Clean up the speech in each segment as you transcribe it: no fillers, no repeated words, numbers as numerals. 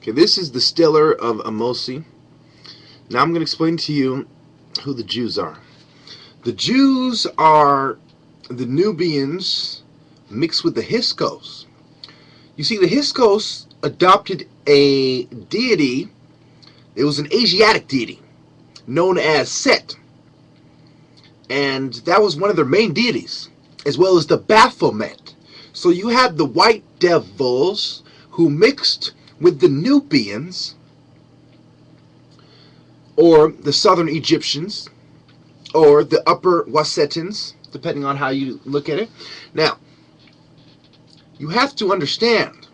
Okay, this is the Stellar of Amosi. Now I'm going to explain to you who the Jews are. The Jews are the Nubians mixed with the Hyksos. You see, the Hyksos adopted a deity. It was an Asiatic deity known as Set. And that was one of their main deities, as well as the Baphomet. So you had the white devils who mixed with the Nubians, or the southern Egyptians, or the upper Wassetans, depending on how you look at it. Now, you have to understand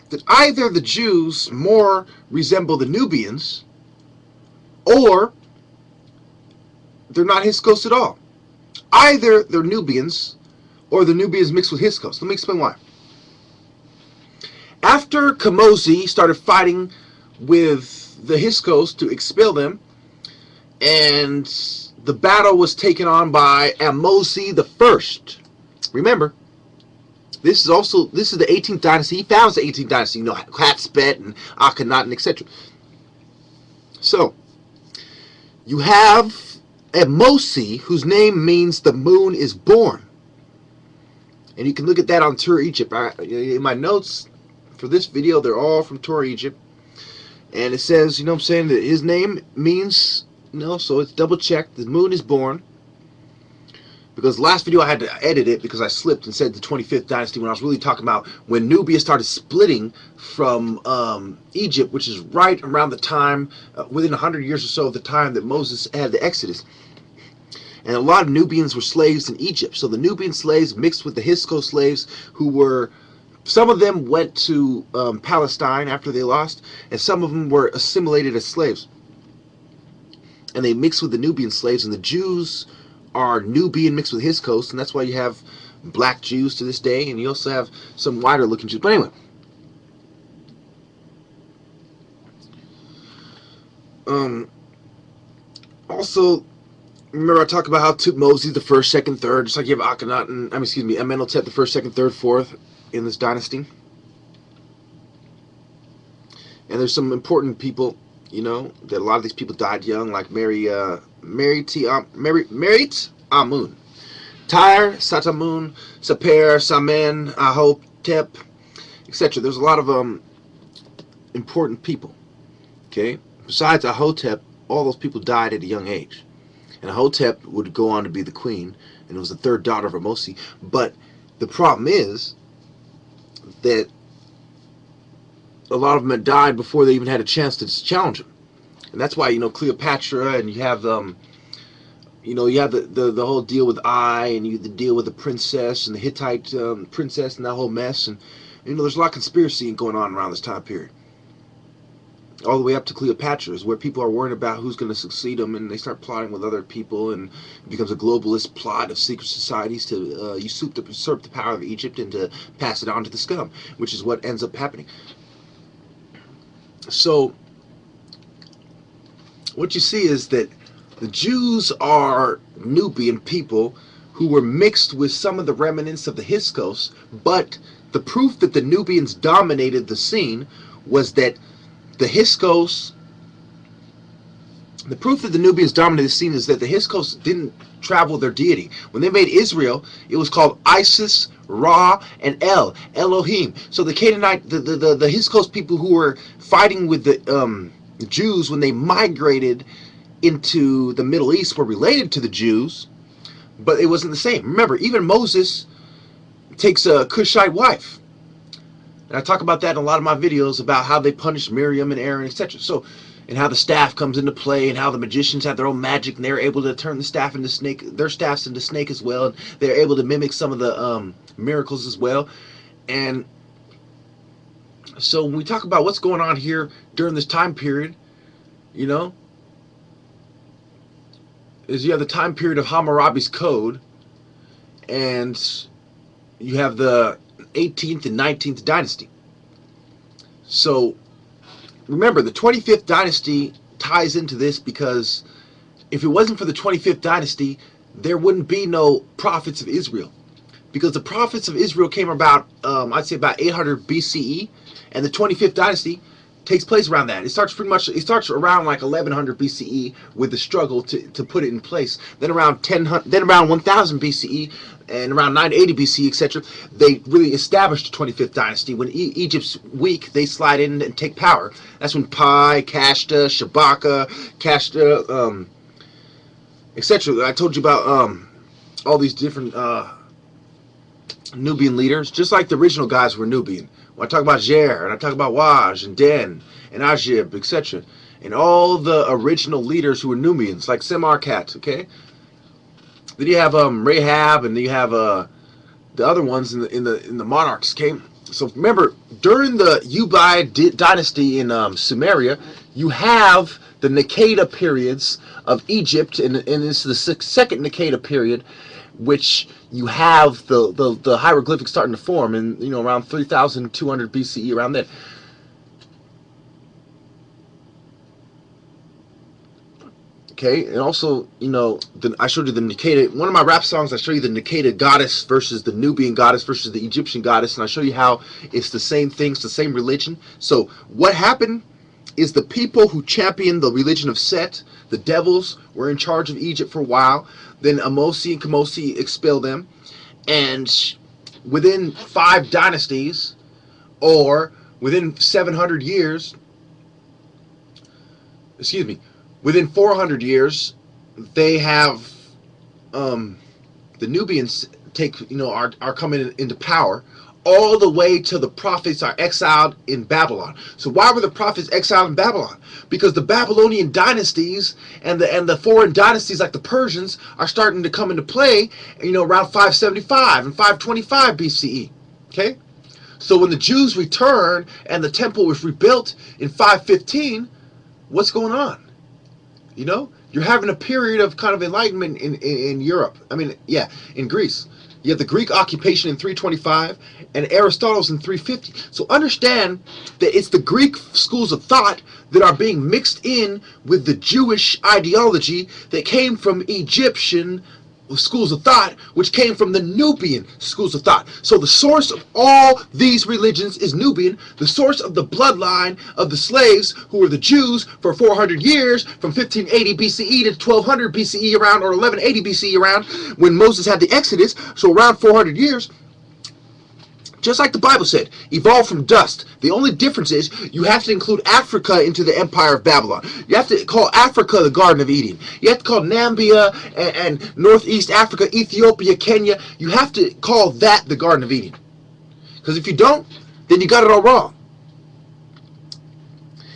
that either the Jews more resemble the Nubians, or they're not Hyksos at all. Either they're Nubians, or the Nubians mixed with Hyksos. Let me explain why. After Kamosi started fighting with the Hyksos to expel them, and the battle was taken on by Amosi the First. Remember, this is the 18th dynasty. He founds the 18th dynasty. You know, Hatshepsut and Akhenaten, etc. So, you have Amosi, whose name means the moon is born. And you can look at that on Tour Egypt. In my notes for this video, they're all from Tour Egypt. And it says, you know what I'm saying, that his name means, you know, so it's double checked. The moon is born. Because last video I had to edit it because I slipped and said the 25th dynasty when I was really talking about when Nubia started splitting from Egypt, which is right around the time, within 100 years or so of the time that Moses had the Exodus. And a lot of Nubians were slaves in Egypt. So the Nubian slaves mixed with the Hyksos slaves who were, some of them went to Palestine after they lost, and some of them were assimilated as slaves. And they mixed with the Nubian slaves, and the Jews are Nubian mixed with Hyksos, and that's why you have black Jews to this day, and you also have some whiter looking Jews. But anyway, also, remember I talked about how Tutmosis the first, second, third, just like you have Akhenaten, Amenhotep the first, second, third, fourth in this dynasty. And there's some important people, you know, that a lot of these people died young, like Merit Amun, Tyre, Satamun, Saper, Samen, Ahotep, etc. There's a lot of important people. Okay, besides Ahotep, all those people died at a young age, and Ahotep would go on to be the queen, and it was the third daughter of Amosi. But the problem is that a lot of them had died before they even had a chance to challenge him. And that's why, you know, Cleopatra, and you have you know, you have the whole deal with and you the deal with the princess and the Hittite princess and that whole mess, and you know, there's a lot of conspiracy going on around this time period, all the way up to Cleopatra, is where people are worried about who's going to succeed them, and they start plotting with other people, and it becomes a globalist plot of secret societies to usurp the power of Egypt and to pass it on to the scum, which is what ends up happening. So what you see is that the Jews are Nubian people who were mixed with some of the remnants of the Hyksos, but the proof that the Nubians dominated the scene was that the Hyksos, the proof that the Nubians dominated the scene is that the Hyksos didn't travel their deity. When they made Israel, it was called Isis, Ra, and Elohim. So the Canaanite, the Hyksos people who were fighting with the Jews when they migrated into the Middle East were related to the Jews, but it wasn't the same. Remember, even Moses takes a Cushite wife. And I talk about that in a lot of my videos about how they punished Miriam and Aaron, etc. So, and how the staff comes into play, and how the magicians have their own magic, and they're able to turn the staff into snake, their staffs into snake as well, and they're able to mimic some of the miracles as well. And so when we talk about what's going on here during this time period, you know, is you have the time period of Hammurabi's Code, and you have the 18th and 19th dynasty. So remember, the 25th dynasty ties into this, because if it wasn't for the 25th dynasty, there wouldn't be no prophets of Israel, because the prophets of Israel came about, I'd say about 800 BCE, and the 25th dynasty takes place around that. It starts around like 1100 BCE with the struggle to put it in place. Then around 1000 BCE and around 980 BCE, etc., they really established the 25th dynasty. When Egypt's weak, they slide in and take power. That's when Pi, Kashta, Shabaka, Kashta, etc. I told you about all these different Nubian leaders, just like the original guys were Nubian. When I talk about Jer, and I talk about Waj, and Den, and Ajib, etc., and all the original leaders who were Nubians, like Semarkat, okay? Then you have Rahab, and then you have the other ones in the monarchs, okay? So remember, during the Ubaid dynasty in Sumeria, you have the Naqada periods of Egypt, and it's the second Naqada period, which you have the hieroglyphics starting to form, and around 3200 BCE, around then. Okay, and also, I showed you the Naqada. One of my rap songs, I show you the Naqada goddess versus the Nubian goddess versus the Egyptian goddess, and I show you how it's the same things, the same religion. So what happened is the people who championed the religion of Set, the devils, were in charge of Egypt for a while. Then Amosi and Kamosi expelled them, and within 5 dynasties, or within 700 years, within 400 years, they have the Nubians are coming into power, all the way till the prophets are exiled in Babylon. So why were the prophets exiled in Babylon? Because the Babylonian dynasties and the foreign dynasties like the Persians are starting to come into play, around 575 and 525 BCE. Okay? So when the Jews returned and the temple was rebuilt in 515, what's going on? You're having a period of kind of enlightenment in Europe. In Greece. You have the Greek occupation in 325 and Aristotle's in 350. So understand that it's the Greek schools of thought that are being mixed in with the Jewish ideology that came from Egyptian schools of thought, which came from the Nubian schools of thought. So the source of all these religions is Nubian. The source of the bloodline of the slaves who were the Jews for 400 years, from 1580 BCE to 1200 BCE around, or 1180 BCE around, when Moses had the Exodus, so around 400 years, just like the Bible said, evolved from dust. The only difference is you have to include Africa into the empire of Babylon. You have to call Africa the Garden of Eden. You have to call Nambia and Northeast Africa, Ethiopia, Kenya. You have to call that the Garden of Eden. Because if you don't, then you got it all wrong.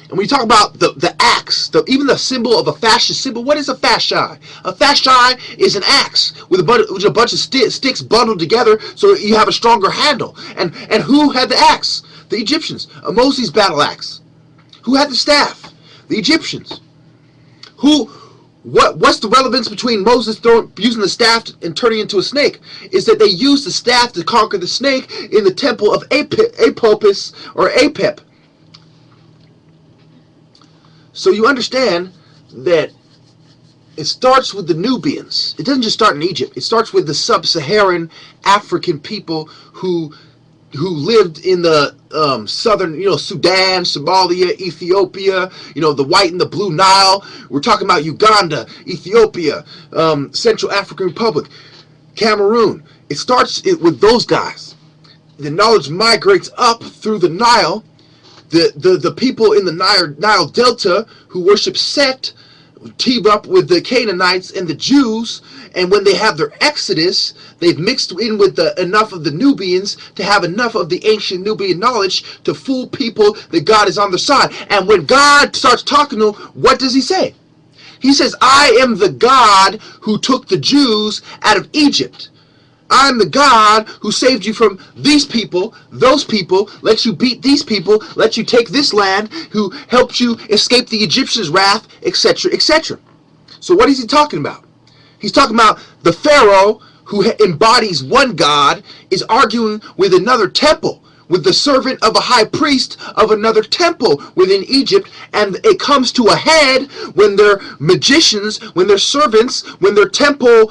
And when you talk about the axe, even the symbol of a fascist symbol, what is a fasci? A fasci is an axe with a bunch of sticks bundled together so you have a stronger handle. And who had the axe? The Egyptians. Moses' battle axe. Who had the staff? The Egyptians. What's the relevance between Moses using the staff and turning into a snake? Is that they used the staff to conquer the snake in the temple of Apopis or Apep. So you understand that it starts with the Nubians. It doesn't just start in Egypt. It starts with the sub-Saharan African people who lived in the southern, Sudan, Somalia, Ethiopia, the white and the blue Nile. We're talking about Uganda, Ethiopia, Central African Republic, Cameroon. It starts with those guys. The knowledge migrates up through the Nile. The people in the Nile Delta who worship Set team up with the Canaanites and the Jews, and when they have their exodus, they've mixed in with enough of the Nubians to have enough of the ancient Nubian knowledge to fool people that God is on their side. And when God starts talking to them, what does he say? He says, I am the God who took the Jews out of Egypt. I'm the God who saved you from these people, those people, let you beat these people, let you take this land, who helped you escape the Egyptians' wrath, etc., etc. So what is he talking about? He's talking about the Pharaoh who embodies one God is arguing with another temple, with the servant of a high priest of another temple within Egypt, and it comes to a head when their magicians, when their servants, when their temple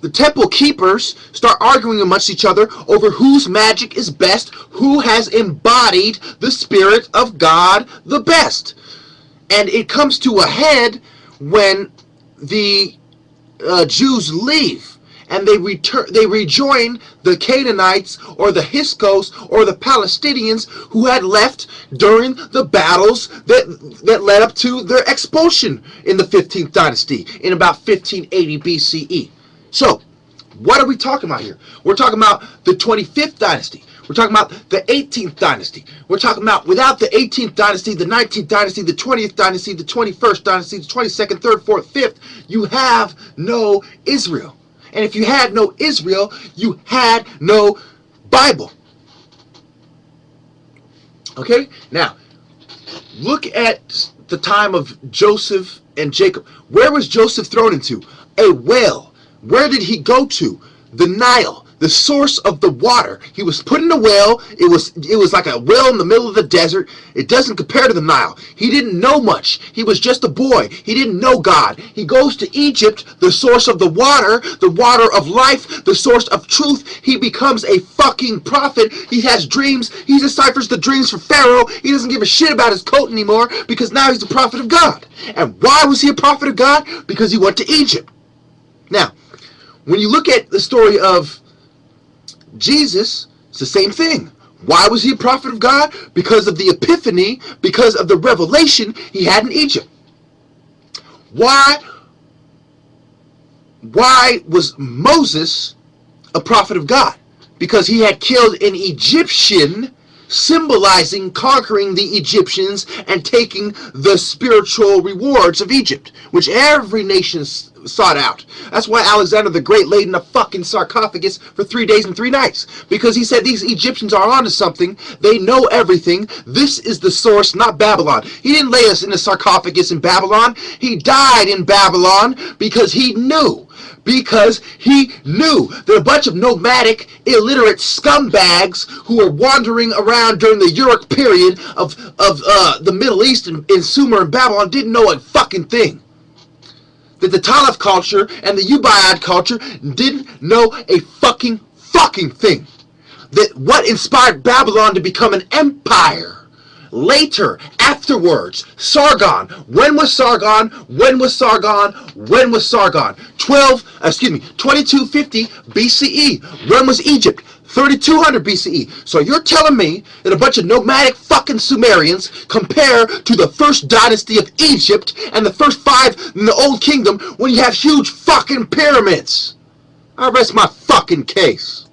the temple keepers start arguing amongst each other over whose magic is best, who has embodied the Spirit of God the best. And it comes to a head when the Jews leave and they rejoin the Canaanites or the Hyksos or the Palestinians who had left during the battles that led up to their expulsion in the 15th dynasty in about 1580 BCE. So, what are we talking about here? We're talking about the 25th dynasty. We're talking about the 18th dynasty. We're talking about without the 18th dynasty, the 19th dynasty, the 20th dynasty, the 21st dynasty, the 22nd, 3rd, 4th, 5th, you have no Israel. And if you had no Israel, you had no Bible. Okay? Now, look at the time of Joseph and Jacob. Where was Joseph thrown into? A well. Where did he go to? The Nile, the source of the water. He was put in a well. It was like a well in the middle of the desert. It doesn't compare to the Nile. He didn't know much. He was just a boy. He didn't know God. He goes to Egypt, the source of the water of life, the source of truth. He becomes a fucking prophet. He has dreams. He deciphers the dreams for Pharaoh. He doesn't give a shit about his coat anymore because now he's a prophet of God. And why was he a prophet of God? Because he went to Egypt. Now, when you look at the story of Jesus, it's the same thing. Why was he a prophet of God? Because of the epiphany, because of the revelation he had in Egypt. Why was Moses a prophet of God? Because he had killed an Egyptian, symbolizing conquering the Egyptians and taking the spiritual rewards of Egypt, which every nation sought out. That's why Alexander the Great laid in a fucking sarcophagus for 3 days and 3 nights, because he said these Egyptians are onto something. They know everything. This is the source, not Babylon. He didn't lay us in a sarcophagus in Babylon. He died in Babylon because he knew. Because he knew that a bunch of nomadic, illiterate scumbags who were wandering around during the Uruk period of the Middle East in Sumer and Babylon didn't know a fucking thing. That the Talyf culture and the Ubaid culture didn't know a fucking thing. That what inspired Babylon to become an empire. Later, afterwards, Sargon. When was Sargon? 2250 BCE. When was Egypt? 3200 BCE. So you're telling me that a bunch of nomadic fucking Sumerians compare to the first dynasty of Egypt and the first 5 in the Old Kingdom when you have huge fucking pyramids? I rest my fucking case.